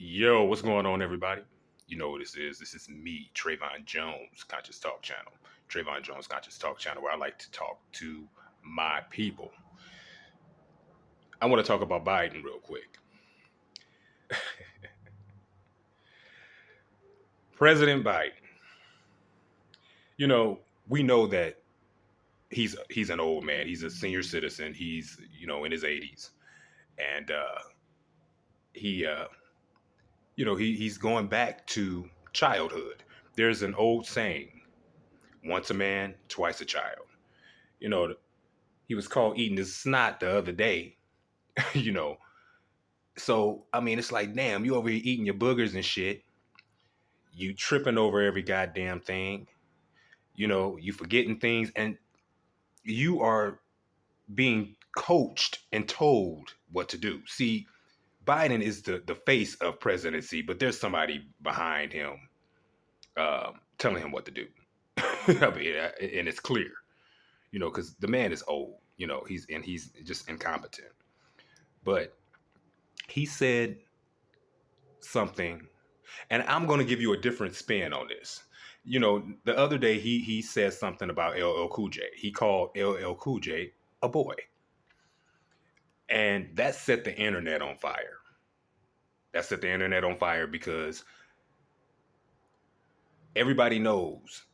Yo, what's going on, everybody? You know what this is. This is me, Trayvon Jones, Conscious Talk Channel. Trayvon Jones, Conscious Talk Channel, where I like to talk to my people. I want to talk about Biden real quick. President Biden, we know that he's an old man. He's a senior citizen. He's, in his 80s. And he, he's going back to childhood. There's an old saying, once a man, twice a child. You know, he was caught eating his snot the other day, you know. So, I mean, it's like, damn, you over here eating your boogers and shit. You tripping over every goddamn thing. You forgetting things, and you are being coached and told what to do. See, Biden is the face of presidency, but there's somebody behind him telling him what to do. I mean, and it's clear, because the man is old. He's just incompetent. But he said something, and I'm going to give you a different spin on this. The other day he said something about LL Cool J. He called LL Cool J a boy, and that set the internet on fire. That set the internet on fire because everybody knows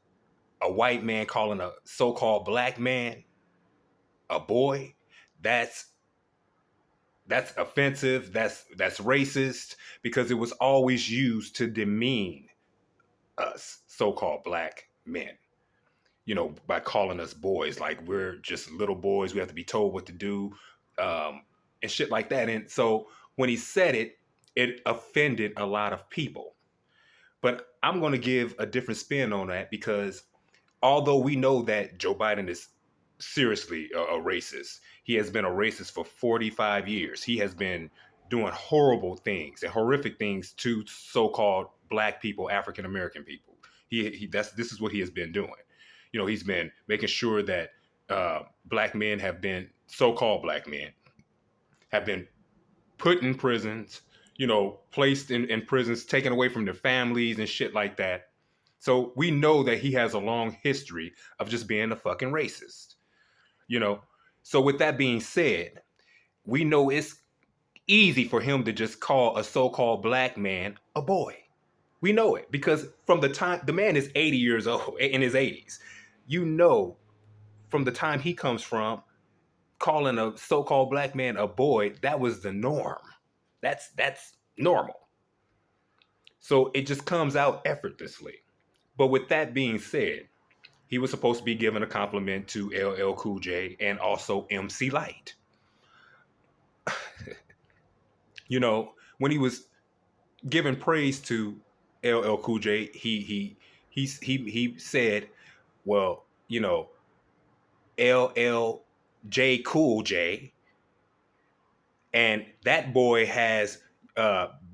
a white man calling a so-called black man a boy. That's offensive. That's racist because it was always used to demean us so-called black men, by calling us boys, like we're just little boys. We have to be told what to do, and shit like that. And so when he said it, it offended a lot of people. But I'm going to give a different spin on that because although we know that Joe Biden is seriously a racist, he has been a racist for 45 years. He has been doing horrible things and horrific things to so-called black people, African American people. This is what he has been doing. He's been making sure that so-called black men have been put in prisons, placed in prisons, taken away from their families and shit like that. So we know that he has a long history of just being a fucking racist, So with that being said, we know it's easy for him to just call a so-called black man a boy. We know it because from the time the man is 80 years old, in his 80s, from the time he comes from, calling a so-called black man a boy, that was the norm. That's normal. So it just comes out effortlessly. But with that being said, he was supposed to be giving a compliment to LL Cool J and also MC Lyte. When he was giving praise to LL Cool J, he said, well, LLJ Cool J, and that boy has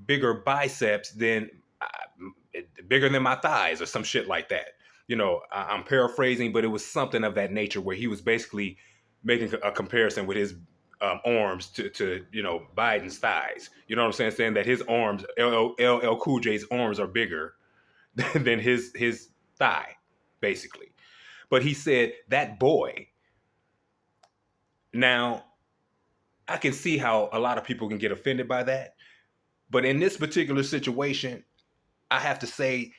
bigger biceps than bigger than my thighs or some shit like that. I'm paraphrasing, but it was something of that nature where he was basically making a comparison with his arms to Biden's thighs. You know what I'm saying? Saying that his arms, LL Cool J's arms, are bigger than his thigh, basically. But he said that boy. Now, I can see how a lot of people can get offended by that. But in this particular situation, I have to say,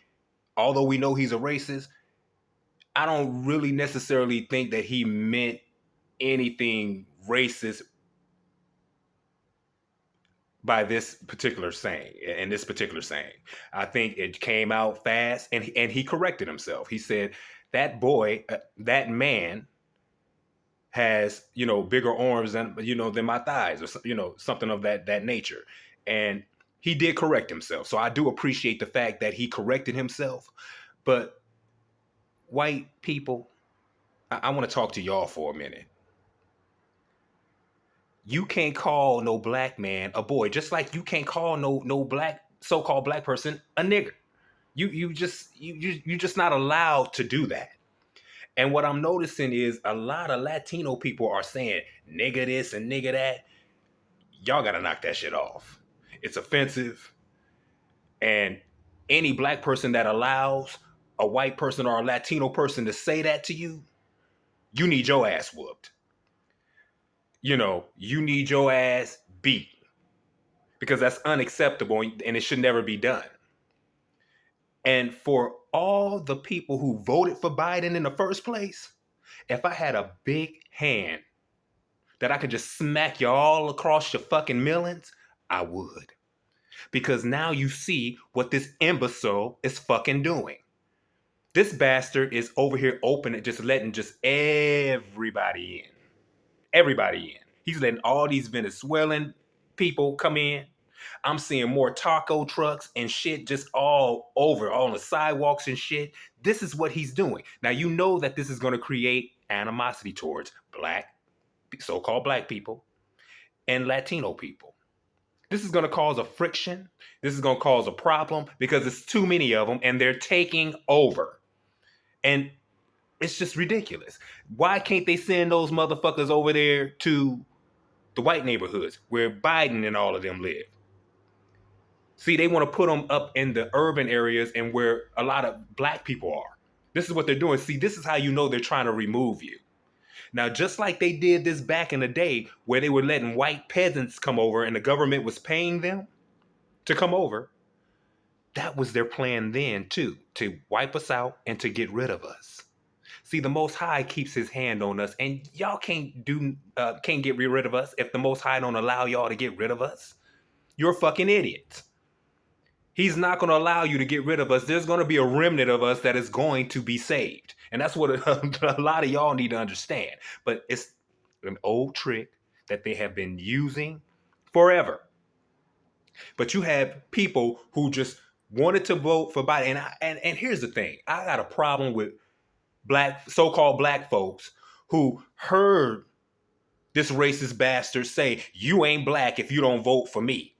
although we know he's a racist, I don't really necessarily think that he meant anything racist by this particular saying. In this particular saying, I think it came out fast, and he corrected himself. He said that boy, that man, has bigger arms than my thighs, or something of that nature. And he did correct himself. So I do appreciate the fact that he corrected himself. But white people, I want to talk to y'all for a minute. You can't call no black man a boy, just like you can't call no black so-called black person a nigger. You just not allowed to do that. And what I'm noticing is a lot of Latino people are saying nigga this and nigga that. Y'all gotta knock that shit off. It's offensive. And any black person that allows a white person or a Latino person to say that to you, you need your ass whooped. You need your ass beat, because that's unacceptable and it should never be done. And for all the people who voted for Biden in the first place, if I had a big hand that I could just smack you all across your fucking millions, I would. Because now you see what this imbecile is fucking doing. This bastard is over here open, just letting just everybody in. Everybody in. He's letting all these Venezuelan people come in. I'm seeing more taco trucks and shit just all over, all on the sidewalks and shit. This is what he's doing. Now, you know that this is going to create animosity towards black, so-called black people, and Latino people. This is going to cause a friction. This is going to cause a problem because it's too many of them and they're taking over. And it's just ridiculous. Why can't they send those motherfuckers over there to the white neighborhoods where Biden and all of them live? See, they want to put them up in the urban areas and where a lot of black people are. This is what they're doing. See, this is how you know they're trying to remove you. Now, just like they did this back in the day where they were letting white peasants come over and the government was paying them to come over, that was their plan then too, to wipe us out and to get rid of us. See, the Most High keeps his hand on us, and y'all can't get rid of us if the Most High don't allow y'all to get rid of us. You're fucking idiots. He's not going to allow you to get rid of us. There's going to be a remnant of us that is going to be saved. And that's what a lot of y'all need to understand. But it's an old trick that they have been using forever. But you have people who just wanted to vote for Biden. And here's the thing. I got a problem with so-called black folks who heard this racist bastard say, you ain't black if you don't vote for me.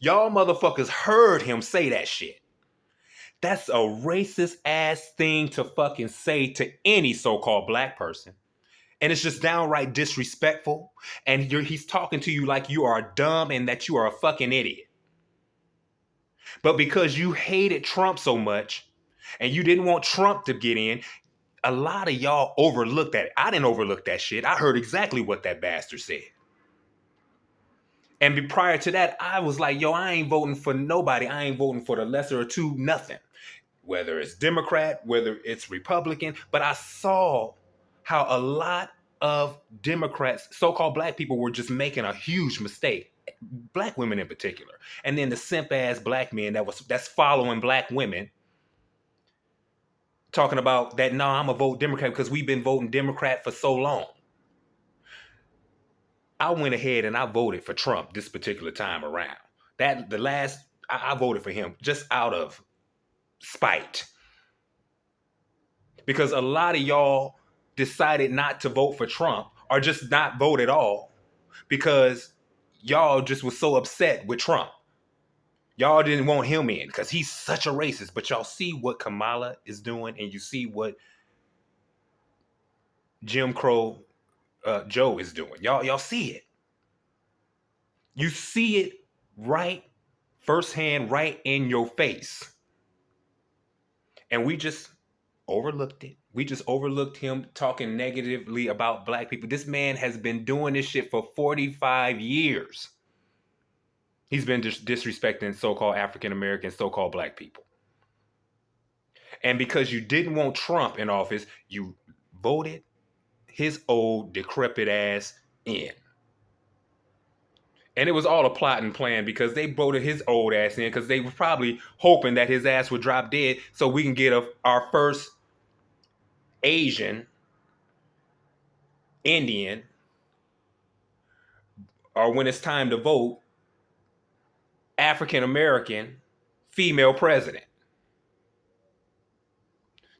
Y'all motherfuckers heard him say that shit. That's a racist ass thing to fucking say to any so-called black person. And it's just downright disrespectful. And he's talking to you like you are dumb and that you are a fucking idiot. But because you hated Trump so much and you didn't want Trump to get in, a lot of y'all overlooked that. I didn't overlook that shit. I heard exactly what that bastard said. And prior to that, I was like, yo, I ain't voting for nobody. I ain't voting for the lesser of two, nothing. Whether it's Democrat, whether it's Republican. But I saw how a lot of Democrats, so-called black people, were just making a huge mistake. Black women in particular. And then the simp-ass black men that's following black women talking about that, no, I'm going to vote Democrat because we've been voting Democrat for so long. I went ahead and I voted for Trump this particular time around. I voted for him just out of spite. Because a lot of y'all decided not to vote for Trump or just not vote at all because y'all just was so upset with Trump. Y'all didn't want him in because he's such a racist. But y'all see what Kamala is doing and you see what Jim Crow Joe is doing. Y'all see it. You see it right firsthand, right in your face. And we just overlooked it. We just overlooked him talking negatively about black people. This man has been doing this shit for 45 years. He's been disrespecting so-called African Americans, so-called black people. And because you didn't want Trump in office, you voted his old decrepit ass in. And it was all a plot and plan because they voted his old ass in because they were probably hoping that his ass would drop dead so we can get our first Asian, Indian, or when it's time to vote, African American female president.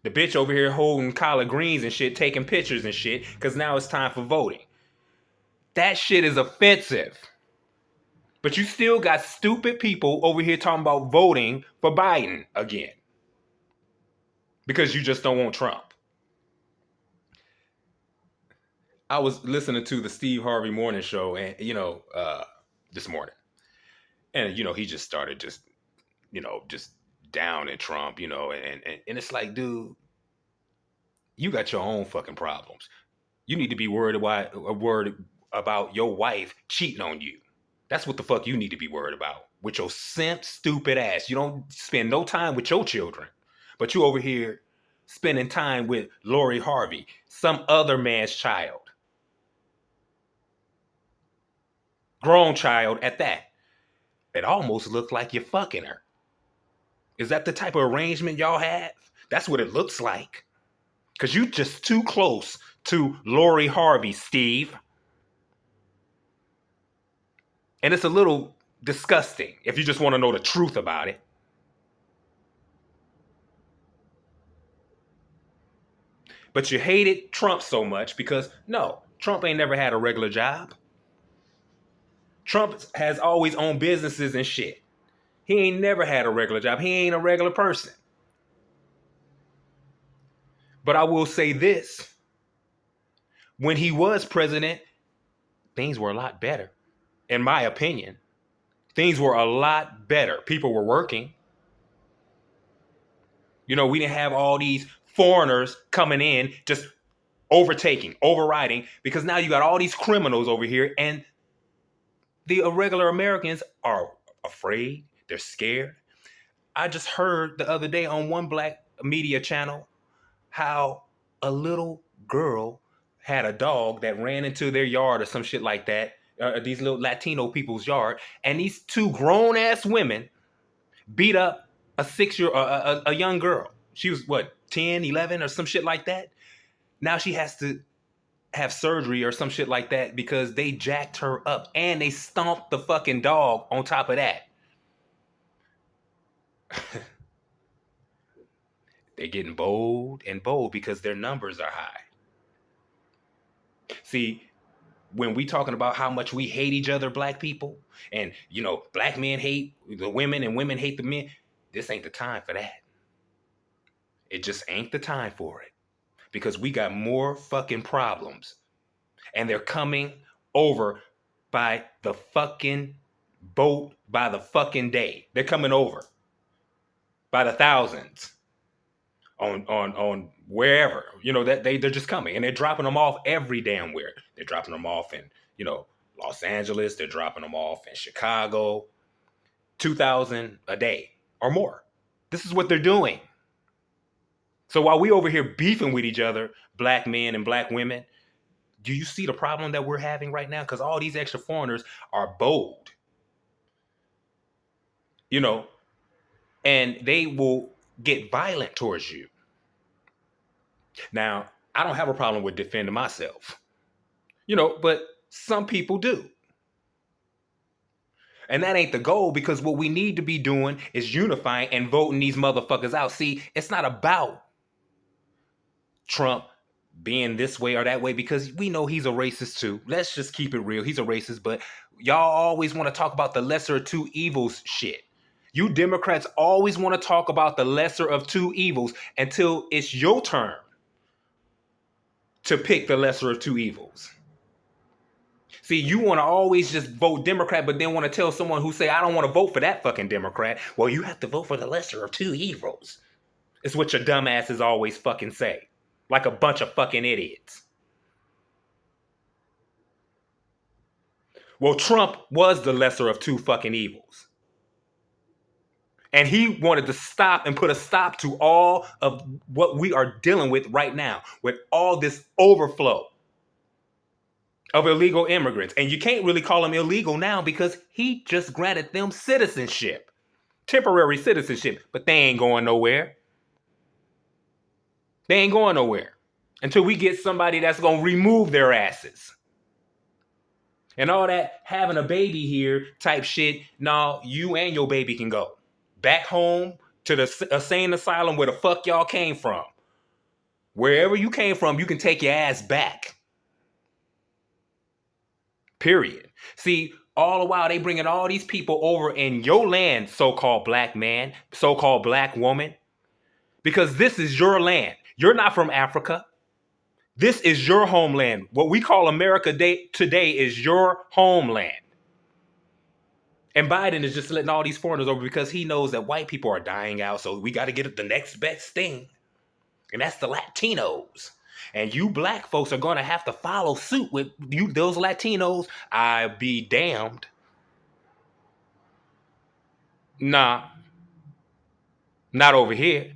The bitch over here holding collard greens and shit, taking pictures and shit, because now it's time for voting. That shit is offensive. But you still got stupid people over here talking about voting for Biden again. Because you just don't want Trump. I was listening to the Steve Harvey morning show and, this morning. And, he just started just just down in Trump, and it's like, dude, you got your own fucking problems. You need to be worried about your wife cheating on you. That's what the fuck you need to be worried about with your simp stupid ass. You don't spend no time with your children, but you over here spending time with Lori Harvey, some other man's child, grown child at that. It almost looks like you're fucking her. Is that the type of arrangement y'all have? That's what it looks like. Because you just too close to Lori Harvey, Steve. And it's a little disgusting if you just want to know the truth about it. But you hated Trump so much because, no, Trump ain't never had a regular job. Trump has always owned businesses and shit. He ain't never had a regular job. He ain't a regular person. But I will say this. When he was president, things were a lot better. In my opinion, things were a lot better. People were working. We didn't have all these foreigners coming in, just overriding, because now you got all these criminals over here, and the irregular Americans are afraid. They're scared. I just heard the other day on one black media channel how a little girl had a dog that ran into their yard or some shit like that, these little Latino people's yard, and these two grown-ass women beat up a young girl. She was, 10, 11 or some shit like that? Now she has to have surgery or some shit like that because they jacked her up and they stomped the fucking dog on top of that. They're getting bold and bold because their numbers are high. See, when we talking about how much we hate each other, black people, and, black men hate the women and women hate the men, this ain't the time for that. It just ain't the time for it. Because we got more fucking problems. And they're coming over by the fucking boat by the fucking day. They're coming over by the thousands on wherever. That they're just coming. And they're dropping them off every damn where. They're dropping them off in, Los Angeles. They're dropping them off in Chicago. 2,000 a day or more. This is what they're doing. So while we over here beefing with each other, black men and black women, do you see the problem that we're having right now? Because all these extra foreigners are bold, and they will get violent towards you. Now, I don't have a problem with defending myself, but some people do. And that ain't the goal, because what we need to be doing is unifying and voting these motherfuckers out. See, it's not about Trump being this way or that way, because we know he's a racist too. Let's just keep it real. He's a racist, but y'all always want to talk about the lesser of two evils shit. You Democrats always want to talk about the lesser of two evils until it's your turn to pick the lesser of two evils. See, you want to always just vote Democrat, but then want to tell someone who say, I don't want to vote for that fucking Democrat. Well, you have to vote for the lesser of two evils. It's what your dumb asses always fucking say. Like a bunch of fucking idiots. Well, Trump was the lesser of two fucking evils. And he wanted to stop and put a stop to all of what we are dealing with right now, with all this overflow of illegal immigrants. And you can't really call them illegal now because he just granted them citizenship, temporary citizenship, but they ain't going nowhere. They ain't going nowhere until we get somebody that's going to remove their asses. And all that having a baby here type shit, no, you and your baby can go back home to the insane asylum where the fuck y'all came from. Wherever you came from, you can take your ass back. Period. See, all the while they bringing all these people over in your land, so-called black man, so-called black woman, because this is your land. You're not from Africa. This is your homeland. What we call America today is your homeland. And Biden is just letting all these foreigners over because he knows that white people are dying out. So we got to get the next best thing. And that's the Latinos. And you black folks are going to have to follow suit with you, those Latinos. I be damned. Nah, not over here.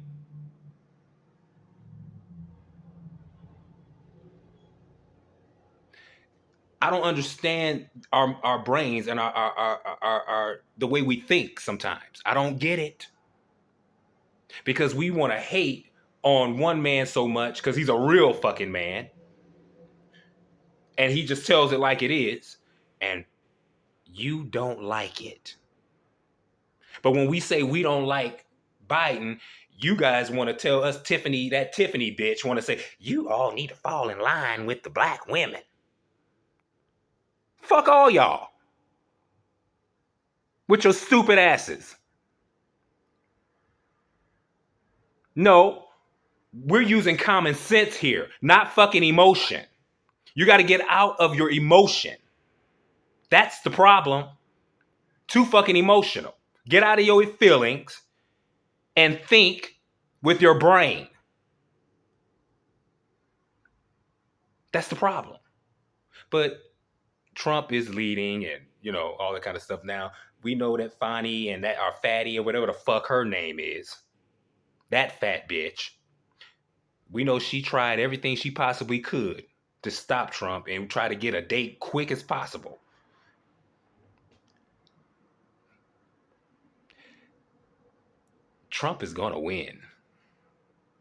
I don't understand our brains and our the way we think sometimes. I don't get it. Because we want to hate on one man so much because he's a real fucking man. And he just tells it like it is. And you don't like it. But when we say we don't like Biden, you guys want to tell us Tiffany, that Tiffany bitch, want to say, you all need to fall in line with the black women. Fuck all y'all. With your stupid asses. No, we're using common sense here, not fucking emotion. You got to get out of your emotion. That's the problem. Too fucking emotional. Get out of your feelings and think with your brain. That's the problem. But Trump is leading and, all that kind of stuff now. We know that Fani and that our fatty or whatever the fuck her name is, that fat bitch, we know she tried everything she possibly could to stop Trump and try to get a date quick as possible. Trump is going to win.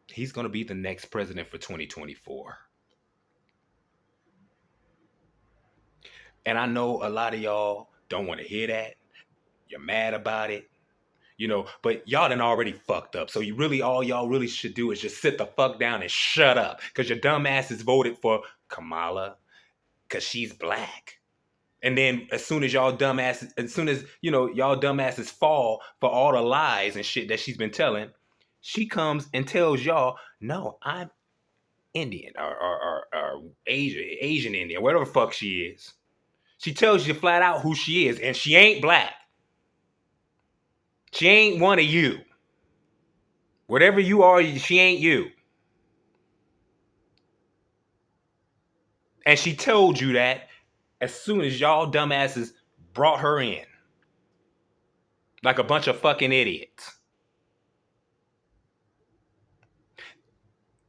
He's going to be the next president for 2024. And I know a lot of y'all don't want to hear that. You're mad about it. But y'all done already fucked up. So all y'all really should do is just sit the fuck down and shut up. Because your dumb asses voted for Kamala because she's black. And then as soon as y'all dumbasses fall for all the lies and shit that she's been telling, she comes and tells y'all, no, I'm Indian or Asian Indian, whatever the fuck she is. She tells you flat out who she is, and she ain't black. She ain't one of you. Whatever you are, she ain't you. And she told you that as soon as y'all dumbasses brought her in. Like a bunch of fucking idiots.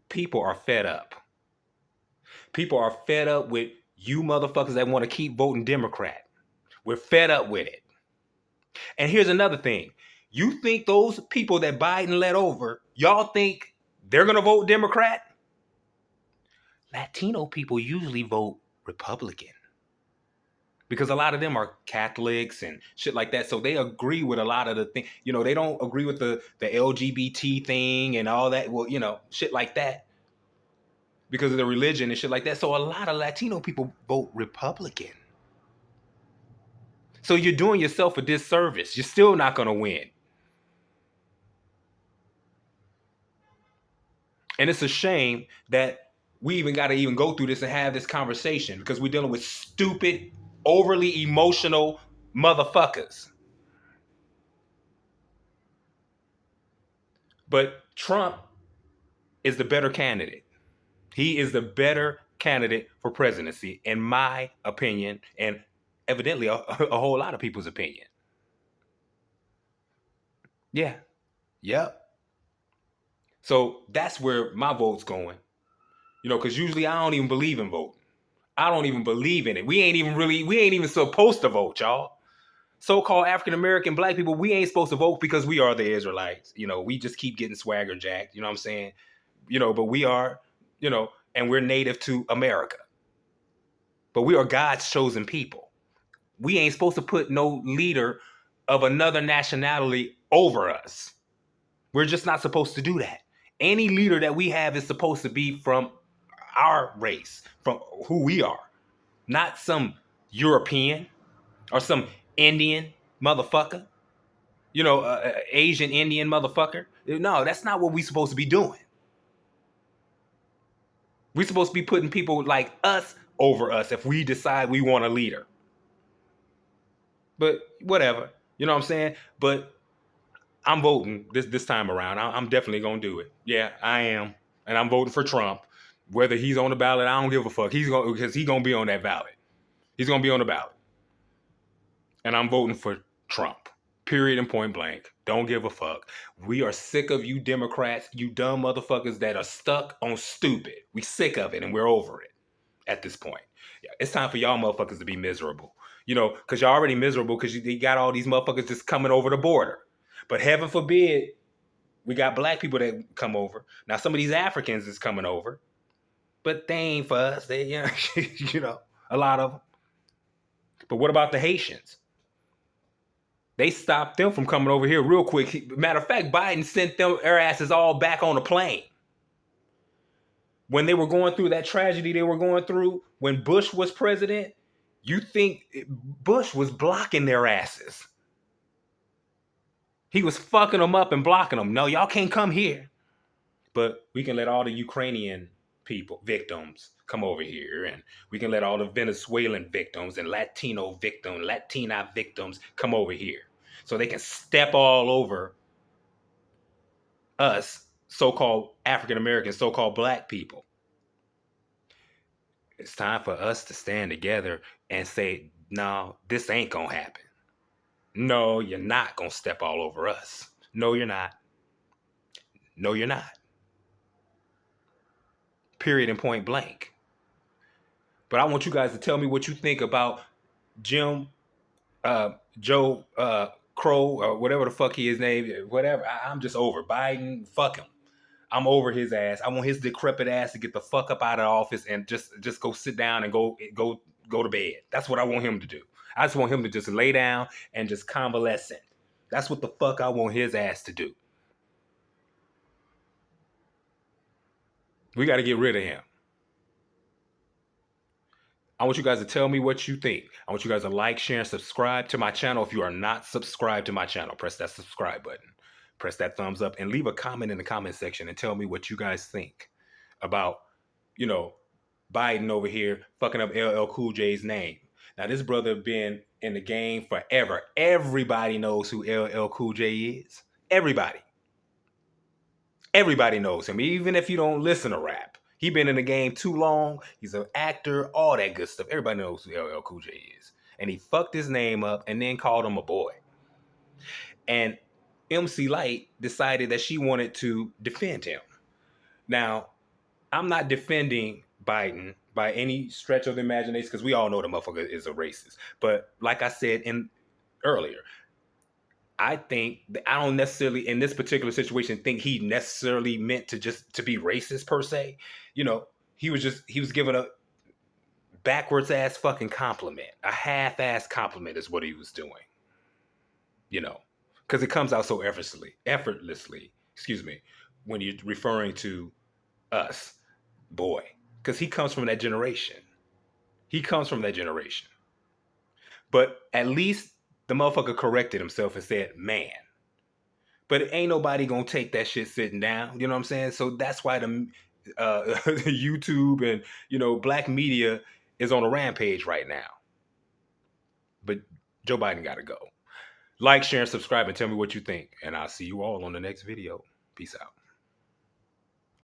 People are fed up. People are fed up with you motherfuckers that want to keep voting Democrat. We're fed up with it. And here's another thing. You think those people that Biden let over, y'all think they're going to vote Democrat? Latino people usually vote Republican. Because a lot of them are Catholics and shit like that. So they agree with a lot of the things. They don't agree with the LGBT thing and all that. Well, shit like that. Because of the religion and shit like that. So a lot of Latino people vote Republican. So you're doing yourself a disservice. You're still not going to win. And it's a shame that we even got to go through this and have this conversation because we're dealing with stupid, overly emotional motherfuckers. But Trump is the better candidate. He is the better candidate for presidency, in my opinion, and evidently a whole lot of people's opinion. Yeah. Yep. So that's where my vote's going. Because usually I don't even believe in voting. I don't even believe in it. We ain't even supposed to vote, y'all. So-called African-American black people, we ain't supposed to vote because we are the Israelites. We just keep getting swagger jacked. You know what I'm saying? But we are, and we're native to America. But we are God's chosen people. We ain't supposed to put no leader of another nationality over us. We're just not supposed to do that. Any leader that we have is supposed to be from our race, from who we are, not some European or some Indian motherfucker, Asian Indian motherfucker. No, that's not what we're supposed to be doing. We're supposed to be putting people like us over us if we decide we want a leader. But whatever. You know what I'm saying? But I'm voting this time around. I'm definitely gonna do it. Yeah, I am, and I'm voting for Trump. Whether he's on the ballot, I don't give a fuck. He's gonna be on that ballot. He's gonna be on the ballot, and I'm voting for Trump. Period and point blank. Don't give a fuck. We are sick of you Democrats, you dumb motherfuckers that are stuck on stupid. We sick of it, and we're over it at this point. Yeah, it's time for y'all motherfuckers to be miserable. You know, because y'all already miserable because you got all these motherfuckers just coming over the border. But heaven forbid, we got black people that come over. Now some of these Africans is coming over, but they ain't for us. They, you know, you know, a lot of them. But what about the Haitians? They stopped them from coming over here real quick. Matter of fact, Biden sent their asses all back on a plane. When they were going through that tragedy they were going through, when Bush was president, you think Bush was blocking their asses. He was fucking them up and blocking them. No, y'all can't come here. But we can let all the Ukrainian victims come over here, and we can let all the Venezuelan victims and Latina victims come over here. So they can step all over us, so-called African Americans, so-called black people. It's time for us to stand together and say, no, this ain't gonna happen. No, you're not gonna step all over us. No, you're not. No, you're not. Period and point blank. But I want you guys to tell me what you think about Joe Crow, or whatever the fuck his name, whatever. I'm just over Biden. Fuck him. I'm over his ass. I want his decrepit ass to get the fuck up out of the office and just go sit down and go to bed. That's what I want him to do. I just want him to just lay down and just convalescent. That's what the fuck I want his ass to do. We got to get rid of him. I want you guys to tell me what you think. I want you guys to like, share, and subscribe to my channel. If you are not subscribed to my channel, press that subscribe button. Press that thumbs up and leave a comment in the comment section and tell me what you guys think about, you know, Biden over here fucking up LLCOOLJ's name. Now, this brother been in the game forever. Everybody knows who LLCOOLJ is. Everybody. Everybody knows him, even if you don't listen to rap. He been in the game too long. He's an actor, all that good stuff. Everybody knows who LLCOOLJ is. And he fucked his name up and then called him a boy. And MC Lyte decided that she wanted to defend him. Now, I'm not defending Biden by any stretch of the imagination, because we all know the motherfucker is a racist. But like I said earlier, I think that I don't necessarily, in this particular situation, think he necessarily meant to be racist per se. You know, he was giving a backwards ass fucking compliment. A half-ass compliment is what he was doing. You know, because it comes out so effortlessly, when you're referring to us, boy. Because he comes from that generation. But at least the motherfucker corrected himself and said, man. But ain't nobody gonna take that shit sitting down. You know what I'm saying? So that's why the YouTube and, you know, black media is on a rampage right now. But Joe Biden gotta go. Like, share, and subscribe, and tell me what you think. And I'll see you all on the next video. Peace out.